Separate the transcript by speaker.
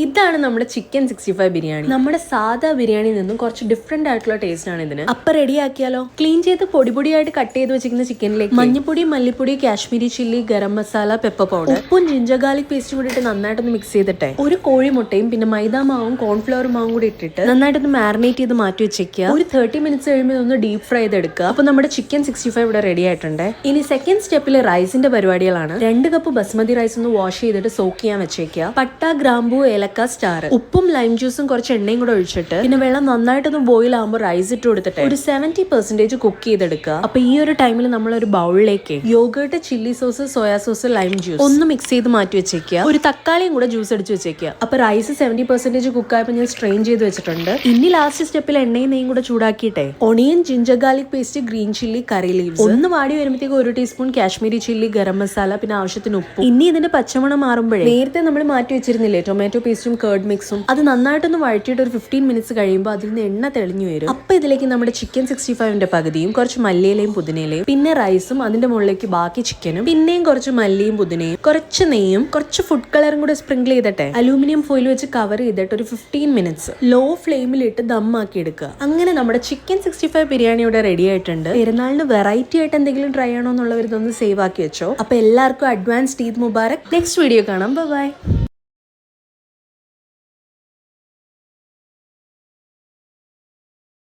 Speaker 1: ഇതാണ് നമ്മുടെ ചിക്കൻ 65 ബിരിയാണി. നമ്മുടെ സാധാ ബിരിയാണിയിൽ നിന്നും കുറച്ച് ഡിഫറെന്റ് ആയിട്ടുള്ള ടേസ്റ്റ് ആണ് ഇതിന്. അപ്പൊ റെഡി ആക്കിയാലോ? ക്ലീൻ ചെയ്ത് പൊടിയായിട്ട് കട്ട് ചെയ്ത് വെച്ചിരിക്കുന്ന ചിക്കനിലേക്ക് മഞ്ഞപ്പൊടി, മല്ലിപ്പൊടി, Kashmiri chilli, garam masala, pepper powder, ഉപ്പും ജിഞ്ചർ ഗാർലിക് പേസ്റ്റും കൂടി ഇട്ട് നന്നായിട്ടൊന്ന് മിക്സ് ചെയ്തിട്ടെ ഒരു കോഴിമുട്ടയും പിന്നെ മൈദാ മാവും കോൺഫ്ലവർ മാവും കൂടി ഇട്ടിട്ട് നന്നായിട്ടൊന്ന് മാരിനേറ്റ് ചെയ്ത് മാറ്റി വെച്ചേക്കുക. ഒരു 30 മിനിറ്റ്സ് കഴിയുമ്പോൾ ഒന്ന് ഡീപ് ഫ്രൈ ചെയ്തെടുക്കുക. അപ്പൊ നമ്മുടെ ചിക്കൻ 65 ഇവിടെ റെഡി ആയിട്ടുണ്ട്. ഇനി സെക്കൻഡ് സ്റ്റെപ്പിൽ റൈസിന്റെ പരിപാടികളാണ്. 2 കപ്പ് ബസ്മതി റൈസ് ഒന്ന് വാഷ് ചെയ്തിട്ട് സോക്ക് ചെയ്യാൻ വെച്ചേക്കുക. പട്ട, ഗ്രാമ്പൂ, സ്റ്റാർ, ഉപ്പും ലൈം ജ്യൂസും കുറച്ച് എണ്ണയും കൂടെ ഒഴിച്ചിട്ട് പിന്നെ വെള്ളം നന്നായിട്ടൊന്ന് ബോയിൽ ആകുമ്പോൾ റൈസ് ഇട്ട് കൊടുത്തിട്ട് ഒരു 70% കുക്ക് ചെയ്തെടുക്കുക. അപ്പൊ ഈ ഒരു ടൈമിൽ നമ്മൾ ഒരു ബൗളിലേക്ക് yoghurt, chilli sauce, soya sauce, lime juice ഒന്ന് മിക്സ് ചെയ്ത് മാറ്റി വെച്ചേക്കുക. ഒരു തക്കാളിയും കൂടെ ജ്യൂസ് അടിച്ച് വെച്ചേക്കുക. അപ്പൊ റൈസ് 70% കുക്ക് ആയപ്പോൾ ഞാൻ സ്ട്രെയിൻ ചെയ്ത് വെച്ചിട്ടുണ്ട്. ഇനി ലാസ്റ്റ് സ്റ്റെപ്പിൽ എണ്ണയും നെയ്യും കൂടെ ചൂടാക്കിയിട്ടെ onion, ginger garlic paste, green chilli, curry leaves ഒന്ന് വാടി വരുമ്പോഴത്തേക്ക് 1 ടീസ്പൂൺ കാശ്മീരി ചില്ലി, ഗരം മസാല, പിന്നെ ആവശ്യത്തിന് ഉപ്പ്. ഇനി ഇതിന്റെ പച്ചമണം മാറുമ്പോഴേ നേരത്തെ നമ്മൾ മാറ്റി വെച്ചിരുന്നില്ലേ ടൊമാറ്റോ പേസ്റ്റും കേർഡ് മിക്സും, അത് നന്നായിട്ടൊന്ന് വഴറ്റിയിട്ട് ഒരു 15 മിനിറ്റ്സ് കഴിയുമ്പോൾ അതിൽ നിന്ന് എണ്ണ തെളിഞ്ഞു വരും. അപ്പൊ ഇതിലേക്ക് നമ്മുടെ ചിക്കൻ 65ന്റെ പകുതിയും കുറച്ച് മല്ലിയിലയും പുതിനയിലയും പിന്നെ റൈസും അതിന്റെ മുകളിലേക്ക് ബാക്കി ചിക്കനും പിന്നെയും കുറച്ച് മല്ലിയും പുതിനയും കുറച്ച് നെയ്യും കുറച്ച് ഫുഡ് കളറും കൂടെ സ്പ്രിങ്കിൾ ചെയ്തിട്ടെ അലൂമിനിയം ഫോയിൽ വെച്ച് കവർ ചെയ്തിട്ട് ഒരു 15 മിനിറ്റ്സ് ലോ ഫ്ലെയിമിലിട്ട് ദമ്മാക്കി എടുക്കുക. അങ്ങനെ നമ്മുടെ ചിക്കൻ 65 ബിരിയാണി ഇവിടെ റെഡി ആയിട്ടുണ്ട്. പെരുന്നാളിന് വെറൈറ്റി ആയിട്ട് എന്തെങ്കിലും ട്രൈ ആണോ എന്നുള്ളവർ ഇതൊന്ന് സേവ് ആക്കി വെച്ചോ. അപ്പൊ എല്ലാവർക്കും advanced Eid Mubarak. Next video കാണാം. ബൈ.